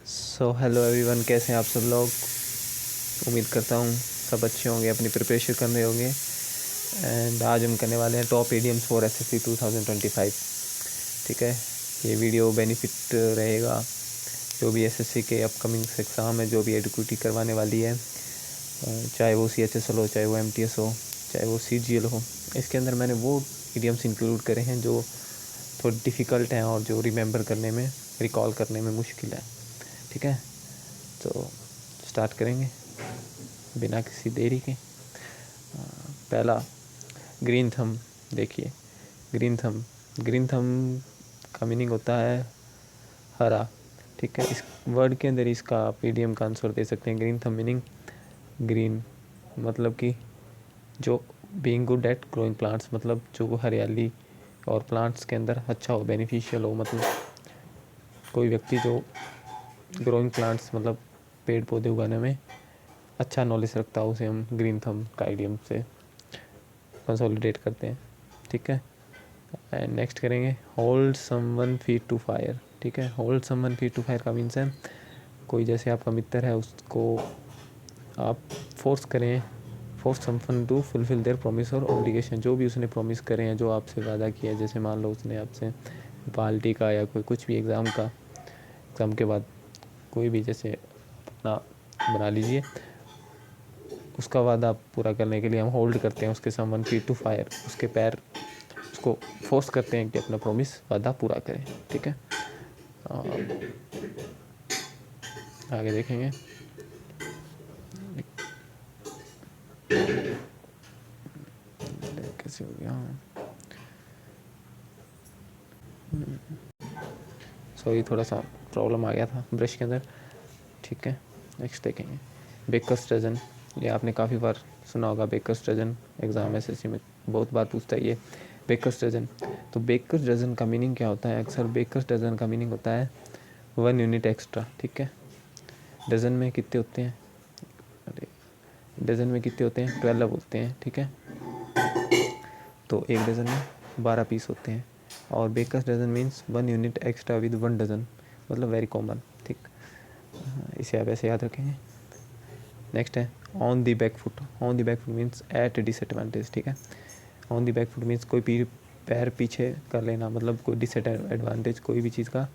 So hello everyone, कैसे हैं आप सब लोग। उम्मीद करता हूँ सब अच्छे होंगे, अपनी प्रिपरेशन कर रहे होंगे। एंड आज हम करने वाले हैं टॉप ईडियम्स फॉर एसएससी 2025। ठीक है, ये वीडियो बेनिफिट रहेगा जो भी एसएससी के अपकमिंग एग्ज़ाम है, जो भी एडक्यूटी करवाने वाली है, चाहे वो सीएचएसएल हो, चाहे वो एमटीएस हो, चाहे वो सीजीएल हो। इसके अंदर मैंने वो ईडियम्स इंक्लूड करे हैं जो थोड़ी डिफ़िकल्ट हैं और जो रिमेंबर करने में, रिकॉल करने में मुश्किल है। ठीक है, तो स्टार्ट करेंगे बिना किसी देरी के। पहला, ग्रीन थंब। देखिए, ग्रीन थंब का मीनिंग होता है हरा। ठीक है, इस वर्ड के अंदर इसका आप ईडियम का आंसर दे सकते हैं। ग्रीन थंब मीनिंग ग्रीन, मतलब कि जो being good at growing plants, मतलब जो हरियाली और प्लांट्स के अंदर अच्छा हो, बेनिफिशियल हो। मतलब कोई व्यक्ति जो ग्रोइंग प्लांट्स मतलब पेड़ पौधे उगाने में अच्छा नॉलेज रखता है, उसे हम ग्रीन थंब का ईडियम से कंसोलिडेट करते हैं। ठीक है, एंड नेक्स्ट करेंगे hold someone feet to fire. ठीक है, hold someone feet to fire का मीन्स है कोई जैसे आपका मित्र है, उसको आप फोर्स करें, force someone to fulfil their promise और ऑब्लिगेशन। जो भी उसने प्रॉमिस करे हैं, जो आपसे वादा किया है, जैसे मान लो उसने आपसे पार्टी का या कोई कुछ भी एग्ज़ाम का, एग्ज़ाम के बाद कोई भी जैसे अपना बना लीजिए, उसका वादा पूरा करने के लिए हम होल्ड करते हैं उसके समवन फीट टू फायर, उसके पैर, उसको फोर्स करते हैं कि अपना प्रॉमिस, वादा पूरा करें। ठीक है, आगे देखेंगे। कैसे हो गया, सॉरी थोड़ा सा प्रॉब्लम आ गया था ब्रश के अंदर। ठीक है, नेक्स्ट देखेंगे बेकर्स डजन। ये आपने काफ़ी बार सुना होगा, बेकर्स डजन एग्ज़ाम एसएससी में बहुत बार पूछता है ये बेकर्स डजन। तो बेकर्स डजन का मीनिंग क्या होता है? अक्सर बेकर्स डजन का मीनिंग होता है 1 यूनिट एक्स्ट्रा। ठीक है, डजन में कितने होते हैं? अरे, डजन में कितने होते हैं? 12 होते हैं। ठीक है, तो एक डजन में 12 पीस होते हैं। और bakers dozen means 1 unit extra with 1 dozen, मतलब वेरी कॉमन। ठीक, इसे आप ऐसे याद रखेंगे। नेक्स्ट है on the back foot. On the back foot means at disadvantage. ठीक है, on the back foot means कोई पैर पीछे कर लेना, मतलब कोई डिसएडवांटेज, कोई भी चीज़ का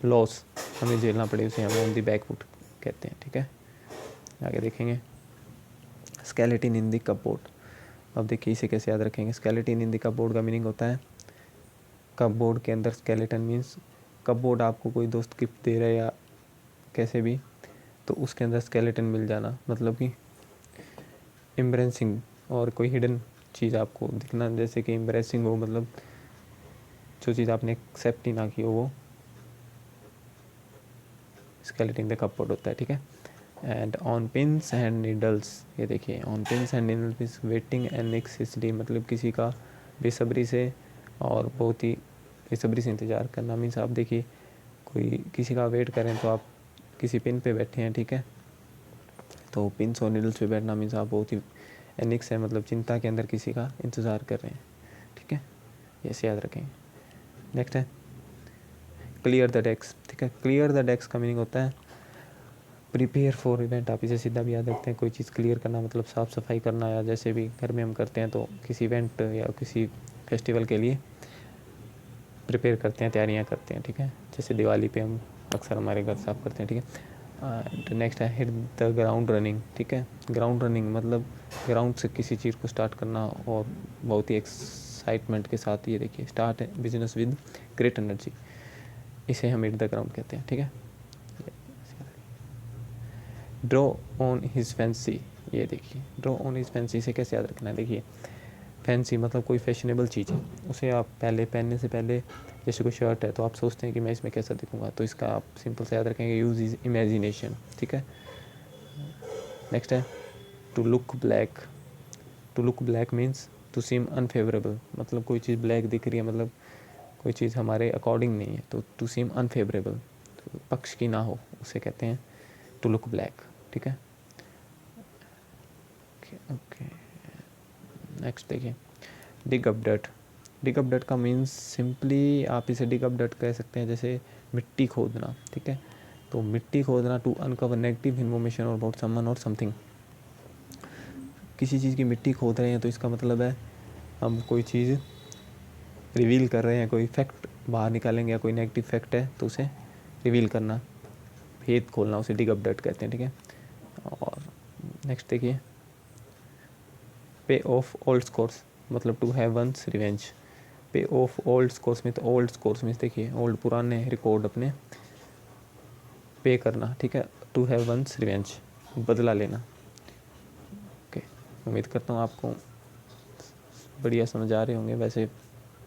लॉस हमें झेलना पड़े, उसे हम ऑन दी बैक फुट कहते हैं। ठीक है, आगे देखेंगे स्केलेटन इन दी कपबोर्ड। अब देखिए इसे कैसे याद रखेंगे। स्केलेटन इन दी कपबोर्ड का मीनिंग होता है कपबोर्ड के अंदर। स्केलेटन मीन्स कपबोर्ड आपको कोई दोस्त गिफ्ट दे रहा है या कैसे भी, तो उसके अंदर स्केलेटन मिल जाना, मतलब कि एम्ब्रेसिंग, और कोई हिडन चीज़ आपको दिखना, जैसे कि एम्ब्रेसिंग हो, मतलब जो चीज़ आपने एक्सेप्ट ही ना की हो, वो स्केलेटन द कपबोर्ड होता है। ठीक है, and on pins and needles. ये देखिए on pins and needles means waiting anxiously, मतलब किसी का बेसब्री से और बहुत ही बेसब्री से इंतज़ार करना। मीन्स आप देखिए कोई किसी का वेट करें तो आप किसी पिन पे बैठे हैं। ठीक है, तो पिन्स और नीडल्स पे बैठना मीन्स आप बहुत ही एनिक्स है, मतलब चिंता के अंदर किसी का इंतज़ार कर रहे हैं। ठीक है, ऐसे याद रखें। नेक्स्ट है क्लियर द डेस्क। ठीक है, क्लियर द डेस्क का मीनिंग होता है प्रिपेयर फॉर इवेंट। आप इसे सीधा भी याद रखते हैं, कोई चीज़ क्लियर करना मतलब साफ़ सफाई करना, या जैसे भी घर में हम करते हैं तो किसी इवेंट या किसी फेस्टिवल के लिए प्रिपेयर करते हैं, तैयारियां करते हैं। ठीक है, जैसे दिवाली पे हम अक्सर हमारे घर साफ़ करते हैं। ठीक है, नेक्स्ट है हिट द ग्राउंड रनिंग। ठीक है, ग्राउंड रनिंग मतलब ग्राउंड से किसी चीज़ को स्टार्ट करना और बहुत ही एक्साइटमेंट के साथ। ये देखिए start business with great energy, इसे हम हिट द ग्राउंड कहते हैं। ठीक है, ड्रॉ ऑन हिज फैंसी। ये देखिए ड्रॉ ऑन हिज फैंसी, से कैसे याद रखना है? देखिए फैंसी मतलब कोई फैशनेबल चीज़ है, उसे आप पहले पहनने से पहले, जैसे कोई शर्ट है तो आप सोचते हैं कि मैं इसमें कैसा दिखूंगा, तो इसका आप सिंपल से याद रखेंगे यूज़ इज इमेजिनेशन। ठीक है, नेक्स्ट है to look black. To look black means to seem unfavourable, मतलब कोई चीज़ ब्लैक दिख रही है, मतलब कोई चीज़ हमारे अकॉर्डिंग नहीं है, तो टू सीम अनफेवरेबल, तो पक्ष की ना हो, उसे कहते हैं टू लुक ब्लैक। ठीक है, ओके नेक्स्ट देखिए dig up dirt. Dig up dirt का मीन्स सिंपली आप इसे डिग अप डर्ट कह सकते हैं, जैसे मिट्टी खोदना। ठीक है, तो मिट्टी खोदना, टू अनकवर नेगेटिव इन्फॉर्मेशन और अबाउट समवन और समथिंग। किसी चीज़ की मिट्टी खोद रहे हैं तो इसका मतलब है हम कोई चीज़ रिवील कर रहे हैं, कोई फैक्ट बाहर निकालेंगे या कोई नेगेटिव फैक्ट है तो उसे रिवील करना, भेद खोलना, उसे डिग अपडेट कहते हैं, ठीक है। और नेक्स्ट देखिए, पे ऑफ ओल्ड स्कोर्स मतलब टू हैव वंस रिवेंज। पे ऑफ ओल्ड स्कोर्स में, तो ओल्ड स्कोर्स में देखिए ओल्ड पुराने रिकॉर्ड अपने पे करना, ठीक है। टू हैव वंस रिवेंज बदला लेना। ओके, उम्मीद करता हूँ आपको बढ़िया समझ आ रहे होंगे। वैसे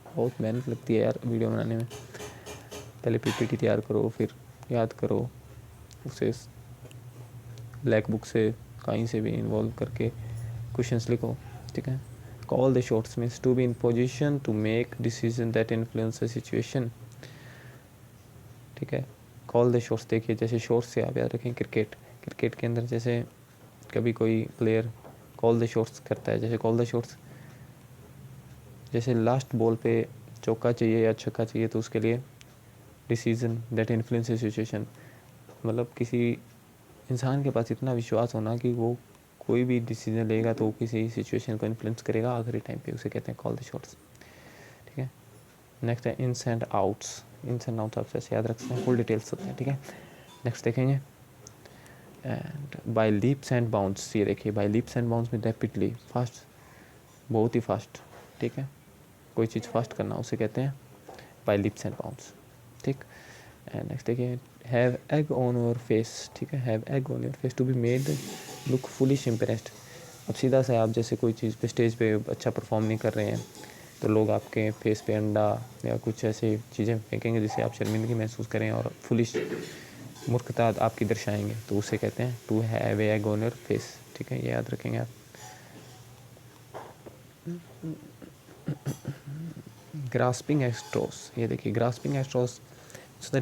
बहुत मेहनत लगती है यार वीडियो बनाने में, पहले पीपीटी तैयार करो, फिर याद करो, उसे ब्लैक बुक से कहीं से भी इन्वॉल्व करके क्वेश्चंस लिखो, ठीक है। Call the shots means to be in position to make decision that influence the situation, ठीक है। कॉल द शॉट्स देखिए, जैसे शॉट्स से आप याद रखें क्रिकेट के अंदर जैसे कभी कोई प्लेयर कॉल द शॉट्स करता है, जैसे कॉल द शॉट्स, जैसे लास्ट बॉल पे चौका चाहिए या छक्का चाहिए तो उसके लिए decision that influence the situation, मतलब किसी इंसान के पास इतना विश्वास होना कि वो कोई भी डिसीजन लेगा तो किसी सिचुएशन को इन्फ्लुएंस करेगा आखिरी टाइम पे, उसे कहते हैं कॉल द शॉट्स, ठीक है। नेक्स्ट है ins and outs. Ins and outs आप ऐसे याद रख सकते हैं, फुल डिटेल्स होते हैं, ठीक है। नेक्स्ट देखेंगे, and by leaps and bounds. ये देखिए बाय लीप्स एंड बाउंड्स में रैपिडली, फास्ट, बहुत ही फास्ट, ठीक है। कोई चीज़ फास्ट करना उसे कहते हैं बाय लीप्स एंड बाउंड्स, ठीक। एंड नेक्स्ट देखिए, have egg on your face, ठीक है। Have egg on your face to be made look foolish impressed. अब सीधा सा आप जैसे कोई चीज़ पे स्टेज पे अच्छा परफॉर्म नहीं कर रहे हैं तो लोग आपके फेस पे अंडा या कुछ ऐसी चीज़ें फेंकेंगे जिससे आप शर्मिंदगी महसूस करें और फुलिश, मूर्खता आपकी दर्शाएंगे, तो उसे कहते हैं to have a egg on your face, ठीक है। ये याद रखेंगे आप। ग्रास्पिंग एट स्ट्रॉस, ये देखिए grasping at straws the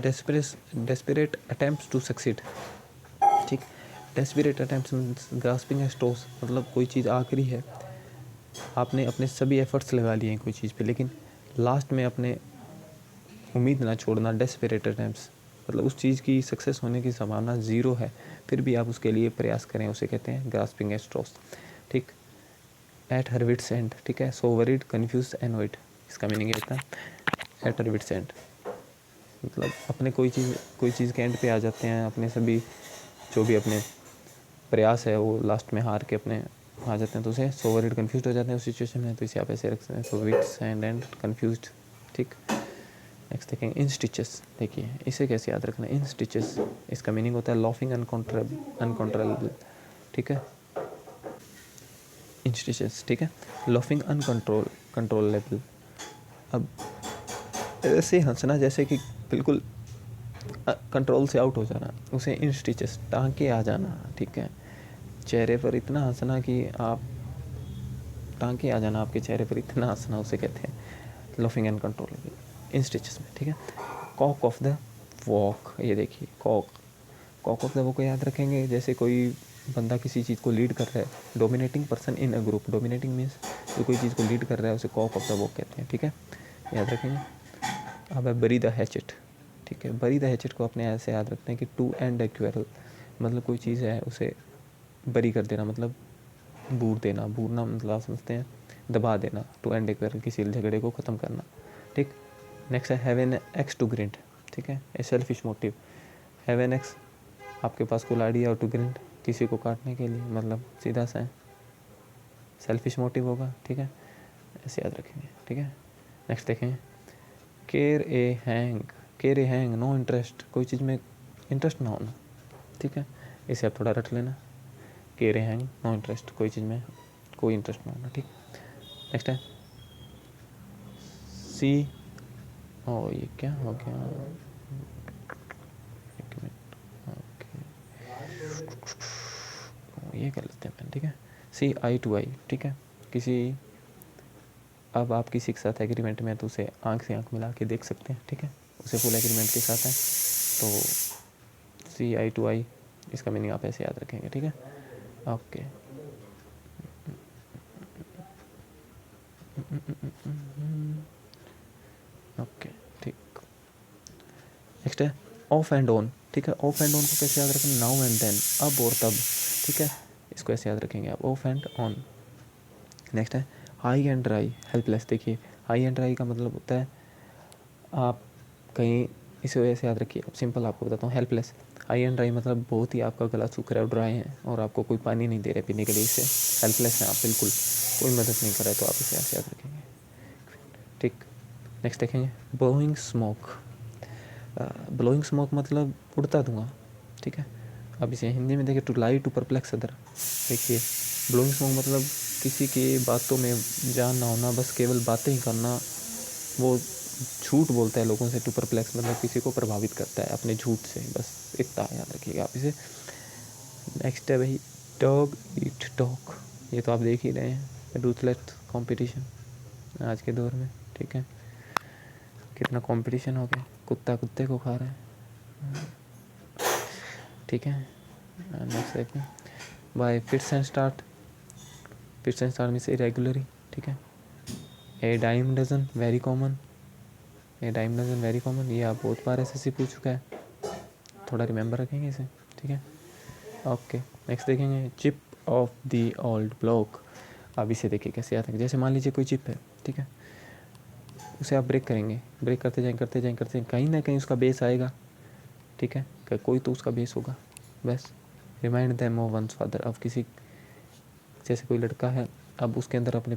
desperate attempts to succeed, ठीक। Desperate attempts means grasping at straws मतलब कोई चीज़ आखिरी है, आपने अपने सभी एफर्ट्स लगा लिए हैं कोई चीज़ पे, लेकिन लास्ट में अपने उम्मीद ना छोड़ना। डेस्परेट अटेम्प्ट्स मतलब उस चीज़ की सक्सेस होने की संभावना ज़ीरो है, फिर भी आप उसके लिए प्रयास करें, उसे कहते हैं ग्रास्पिंग एट स्ट्रॉस, ठीक। एट हर विट्स एंड, ठीक है। सो वरीड कन्फ्यूज एनोइड, इसका मीनिंग ये होता है एट हर विट्स एंड, मतलब अपने कोई चीज़ के एंड पे आ जाते हैं, अपने सभी जो भी अपने प्रयास है वो लास्ट में हार के अपने आ जाते हैं, तो उसे सो वरीड कन्फ्यूज हो जाते हैं उस सिचुएशन में, तो इसे आप ऐसे रख सकते हैं, सो विट्स एंड कन्फ्यूज्ड, ठीक। नेक्स्ट देखेंगे इन स्टिचेस, देखिए इसे कैसे याद रखना है। इन स्टिचेस इसका मीनिंग होता है लॉफिंग अनकंट्रोलेबल, ठीक है। इन स्टिचेस, ठीक है, लॉफिंग कंट्रोलेबल। अब ऐसे हंसना जैसे कि बिल्कुल कंट्रोल से आउट हो जाना, उसे इन स्टिचेस, टाँके आ जाना, ठीक है। चेहरे पर इतना हंसना कि आप टाँके आ जाना, आपके चेहरे पर इतना हंसना, उसे कहते हैं लॉफिंग अनकंट्रोलेबल इन स्टिचेस में, ठीक है। कॉक ऑफ द वॉक, ये देखिए कॉक ऑफ द वॉक को याद रखेंगे, जैसे कोई बंदा किसी चीज़ को लीड कर रहा है, dominating person in a group, dominating means जो कोई चीज़ को लीड कर रहा है उसे कॉक ऑफ द वॉक कहते हैं, ठीक है, याद रखेंगे। अब है बरी द हैचेट, ठीक है। बरी द हैचेट को अपने ऐसे याद रखते हैं कि टू एंड एक्वेरल, मतलब कोई चीज़ है उसे बरी कर देना, मतलब बूर देना, बूरना मतलब आप समझते हैं दबा देना, टू एंड एक्वेरल किसी झगड़े को ख़त्म करना, ठीक। नेक्स्ट है have an axe to grind, ठीक है, a selfish motive. Have an axe, आपके पास कुल्हाड़ी और टू ग्रिंट, किसी को काटने के लिए, मतलब सीधा सा है, सेल्फिश मोटिव होगा, ठीक है, ऐसे याद रखेंगे, ठीक है। नेक्स्ट देखें, केयर ए हैंग नो इंटरेस्ट, कोई चीज़ में इंटरेस्ट ना होना, ठीक है, इसे आप थोड़ा रट लेना। केयर ए हैंग नो इंटरेस्ट, कोई चीज़ में कोई इंटरेस्ट ना होना, ठीक। नेक्स्ट है सी, ओ ये क्या हो गया, एक मिनट, ओके ये कर लेते हैं, ठीक है। सी आई टू आई, ठीक है, किसी, अब आप किसी के साथ एग्रीमेंट में तो उसे आंख से आंख मिला के देख सकते हैं, ठीक है, उसे फुल एग्रीमेंट के साथ है, तो सी आई टू आई इसका मीनिंग आप ऐसे याद रखेंगे, ठीक है, ओके। ओके ठीक। नेक्स्ट है ऑफ एंड ऑन, ठीक है। ऑफ एंड ऑन को कैसे याद रखेंगे, नाउ एंड देन, अब और तब, ठीक है। इसको ऐसे याद रखेंगे आप, ऑफ एंड ऑन। नेक्स्ट है हाई एंड ड्राई, हेल्पलेस। देखिए हाई एंड ड्राई का मतलब होता है आप कहीं, इसे वैसे याद रखिए, अब सिंपल आपको बताता हूँ। हेल्पलेस, हाई एंड ड्राई मतलब बहुत ही आपका गला सूख रहा है, ड्राई है और आपको कोई पानी नहीं दे रहे पीने के लिए, इससे हेल्पलेस हैं आप, बिल्कुल कोई मदद नहीं कर रहा है, तो आप इसे ऐसे याद रखेंगे, ठीक। नेक्स्ट देखेंगे ब्लोइंग स्मोक। ब्लोइंग स्मोक मतलब उड़ता धुआं, ठीक है। अब इसे हिंदी में देखिए, to lie to perplex other. देखिए ब्लोइंग स्मोक मतलब किसी की बातों में जान ना होना, बस केवल बातें ही करना, वो झूठ बोलता है लोगों से। टू परप्लेक्स मतलब किसी को प्रभावित करता है अपने झूठ से, बस इतना याद रखिएगा आप इसे। नेक्स्ट है भाई डॉग ईट डॉग, ये तो आप देख ही रहे हैं, रूथलेस कंपटीशन आज के दौर में, ठीक है। कितना कंपटीशन हो गया, कुत्ता कुत्ते को खा रहा है, ठीक है। नेक्स्ट देखते हैं by fits and start. Fits and start means irregularly, ठीक है। A dime dozen very common, a dime dozen very common, ये आप बहुत बार एसएससी पूछ चुका है, थोड़ा रिमेंबर रखेंगे इसे, ठीक है। ओके नेक्स्ट देखेंगे chip off the old block. अब इसे देखिए कैसे आता है, जैसे मान लीजिए कोई चिप है, ठीक है, उसे आप ब्रेक करेंगे, ब्रेक करते जाएं करते जाएं करते जाएं, कहीं ना कहीं उसका बेस आएगा, ठीक है, कोई तो उसका बेस होगा, बस remind them of one's father. अब किसी, जैसे कोई लड़का है, अब उसके अंदर अपने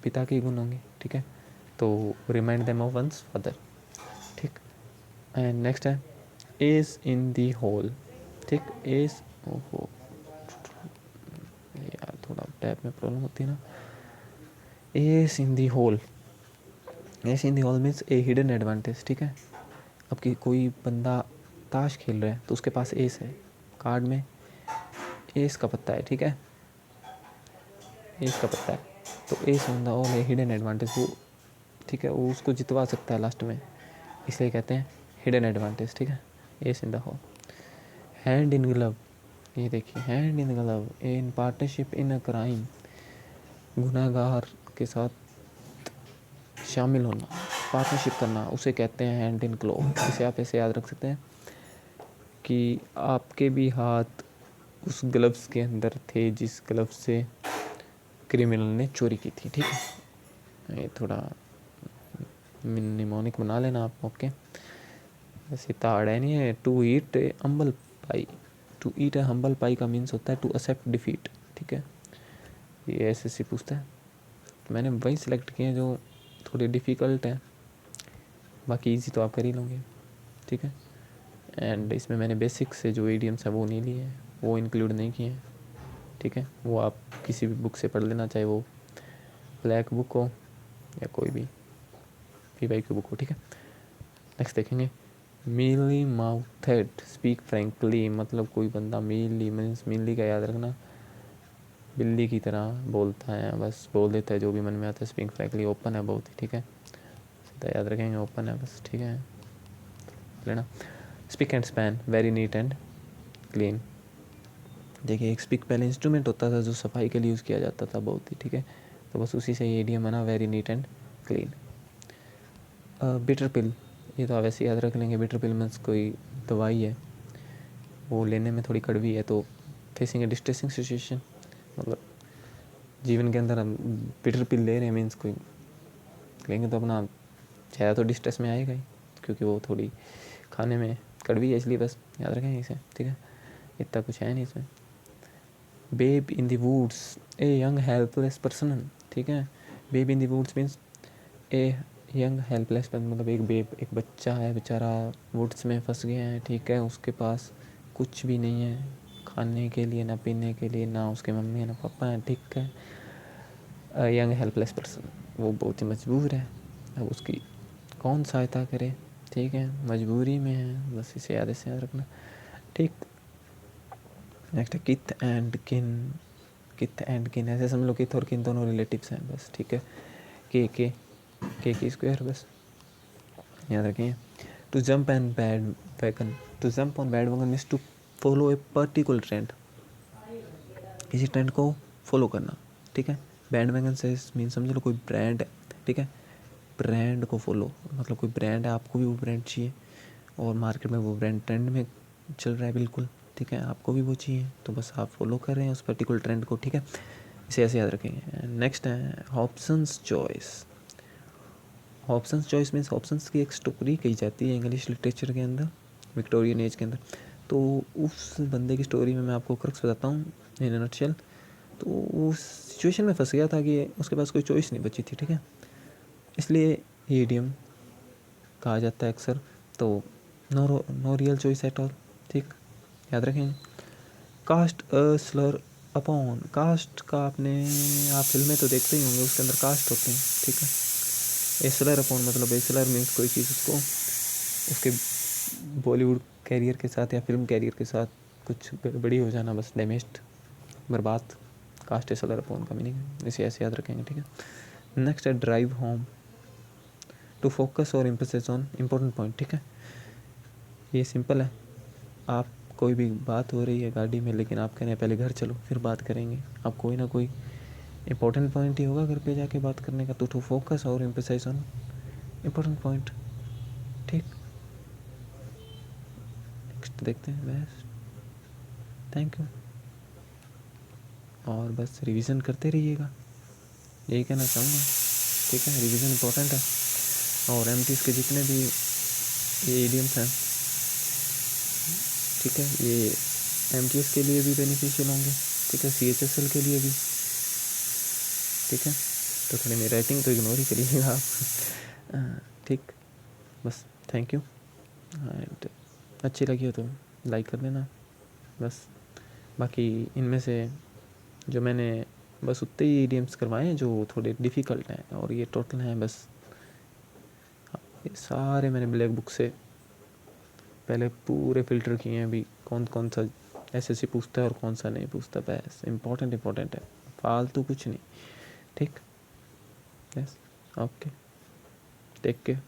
पिता के गुण होंगे, ठीक है, तो remind them of one's father, ठीक। एंड नेक्स्ट है एज इन दी होल, ठीक। एज, ओहो यार थोड़ा टैप में प्रॉब्लम होती है ना। Ace in the hole, ace in the hole means a hidden advantage, ठीक है। अब कि कोई बंदा ताश खेल रहा है तो उसके पास एस है, कार्ड में एस का पत्ता है, ठीक है, एस का पत्ता है, तो एस ऑन द ऑल है हिडन एडवांटेज, वो ठीक है, वो उसको जितवा सकता है लास्ट में, इसलिए कहते हैं हिडन एडवांटेज, ठीक है। Ace in the hole. Hand in glove, ये देखिए hand in glove in partnership in a crime, गुनहगार के साथ शामिल होना, पार्टनरशिप करना, उसे कहते हैं हैंड इन ग्लव। इसे आप ऐसे याद रख सकते हैं कि आपके भी हाथ उस ग्लव्स के अंदर थे जिस ग्लव्स से क्रिमिनल ने चोरी की थी, ठीक है। ये थोड़ा निमोनिक बना लेना आप, ओके। वैसे इतना हार्ड है नहीं है। To eat a humble pie, to eat a humble pie का मीन्स होता है टू एक्सेप्ट डिफीट, ठीक है। ये एसएससी पूछता है, तो मैंने वही सिलेक्ट किए जो थोड़े डिफ़िकल्ट हैं, बाकी इजी तो आप कर ही लोगे, ठीक है। एंड इसमें मैंने बेसिक से जो इडियम्स हैं वो नहीं लिए हैं, वो इंक्लूड नहीं किए हैं, ठीक है। वो आप किसी भी बुक से पढ़ लेना, चाहे वो ब्लैक बुक हो या कोई भी PY की बुक हो, ठीक है। नेक्स्ट देखेंगे मीली माउथेड स्पीक फ्रेंकली, मतलब कोई बंदा मीली मीन्स, मीली का याद रखना, बिल्ली की तरह बोलता है, बस बोल देता है जो भी मन में आता है। स्पीक फ्रेंकली ओपन है बहुत ही, ठीक है, सीधा याद रखेंगे, ओपन है बस, ठीक है लेना। Spick and span very neat and clean. देखिए एक स्पिक पहले इंस्ट्रूमेंट होता था जो सफाई के लिए यूज़ किया जाता था बहुत ही, ठीक है, तो बस उसी से ये इडियम बना very neat and clean. Bitter pill, ये तो आप वैसे याद रख लेंगे, बिटर पिल मीन्स कोई दवाई है, वो लेने में थोड़ी कड़वी है, तो फेसिंग ए डिस्ट्रेसिंग सिचुएशन, मतलब जीवन के अंदर हम बिटर पिल ले रहे हैं मीन्स कोई लेंगे तो अपना चेहरा तो डिस्ट्रेस में आएगा ही, क्योंकि वो थोड़ी खाने में कड़वी है, इसलिए बस याद रखेंगे इसे, ठीक है। इतना कुछ है नहीं इसमें। Babe in the woods a young helpless person, ठीक है। Babe in the woods means a young helpless, मतलब एक बेब, एक बच्चा है बेचारा, वुड्स में फंस गया है, ठीक है, उसके पास कुछ भी नहीं है खाने के लिए, ना पीने के लिए, ना उसके मम्मी ना पापा हैं, ठीक है। यंग हेल्पलेस पर्सन, वो बहुत ही मजबूर है, अब उसकी कौन सहायता करे, ठीक है, मजबूरी में है, बस इसे याद से याद रखना, ठीक। नेक्स्ट है किथ एंड किन, किथ एंड किन ऐसे समझ लो, किथ और किन दोनों रिलेटिव्स हैं बस, ठीक है। के की स्क्वायर, बस याद रखें। To jump and bad wagon, to jump on bad wagon means to follow a particular trend, किसी ट्रेंड को फॉलो करना, ठीक है। बैंड वैगन से मीन समझ लो कोई ब्रांड है, ठीक है, ब्रांड को फॉलो, मतलब कोई ब्रांड है, आपको भी वो ब्रांड चाहिए, और मार्केट में वो ब्रांड ट्रेंड में चल रहा है बिल्कुल, ठीक है। आपको भी वो चाहिए तो बस आप फॉलो कर रहे हैं उस पर्टिकुलर ट्रेंड को, ठीक है। इसे ऐसे याद रखेंगे। नेक्स्ट है Hobson's choice. Hobson's choice means Hobson's की एक स्टोरी कही जाती है इंग्लिश लिटरेचर के अंदर, विक्टोरियन एज के अंदर। तो उस बंदे की स्टोरी में मैं आपको क्रक्स बताता हूँ इन अ नटशेल। तो वो सिचुएशन में फंस गया था कि उसके पास कोई चॉइस नहीं बची थी, ठीक है। इसलिए ये इडियम कहा जाता है अक्सर। तो no real choice at all, ठीक, याद रखें। Cast a slur upon, cast का आप फिल्में तो देखते ही होंगे, उसके अंदर कास्ट होते हैं, ठीक है। ए स्लर अपॉन मतलब ए स्लर मीन्स कोई चीज़ उसको उसके बॉलीवुड कैरियर के साथ या फिल्म कैरियर के साथ कुछ गड़बड़ी हो जाना, बस डैमेज्ड, बर्बाद। कास्ट ए स्लर अपॉन का मीनिंग इसे ऐसे याद रखेंगे, ठीक है। नेक्स्ट है ड्राइव होम, टू फोकस और एम्फेसिस ऑन इम्पोर्टेंट पॉइंट, ठीक है। ये सिंपल है। आप कोई भी बात हो रही है गाड़ी में, लेकिन आप कह रहे हैं पहले घर चलो फिर बात करेंगे, आप कोई ना कोई इम्पोर्टेंट पॉइंट ही होगा घर पे जाके बात करने का। तो टू फोकस और एम्फेसाइज ऑन इम्पोर्टेंट पॉइंट, ठीक। नेक्स्ट देखते हैं बस। Thank you. और बस रिवीजन करते रहिएगा, यही कहना चाहूँगा, ठीक है। रिवीजन इम्पोर्टेंट है। और एमटीज़ के जितने भी ये इडियम्स हैं, ठीक है, ये एमटीएस के लिए भी बेनिफिशियल होंगे, ठीक है, सीएचएसएल के लिए भी, ठीक है। तो थोड़ी मेरी राइटिंग तो इग्नोर ही करिएगा आप ठीक। बस थैंक यू। एंड अच्छी लगी हो तो लाइक कर देना बस। बाकी इनमें से जो मैंने बस उतने ही इडियम्स करवाए हैं जो थोड़े डिफ़िकल्ट हैं, और ये टोटल हैं बस, ये सारे मैंने ब्लैक बुक से पहले पूरे फ़िल्टर किए हैं। अभी कौन कौन सा एसएससी पूछता है और कौन सा नहीं पूछता, बस इम्पोर्टेंट है, फालतू कुछ नहीं, ठीक। Yes, okay, take care.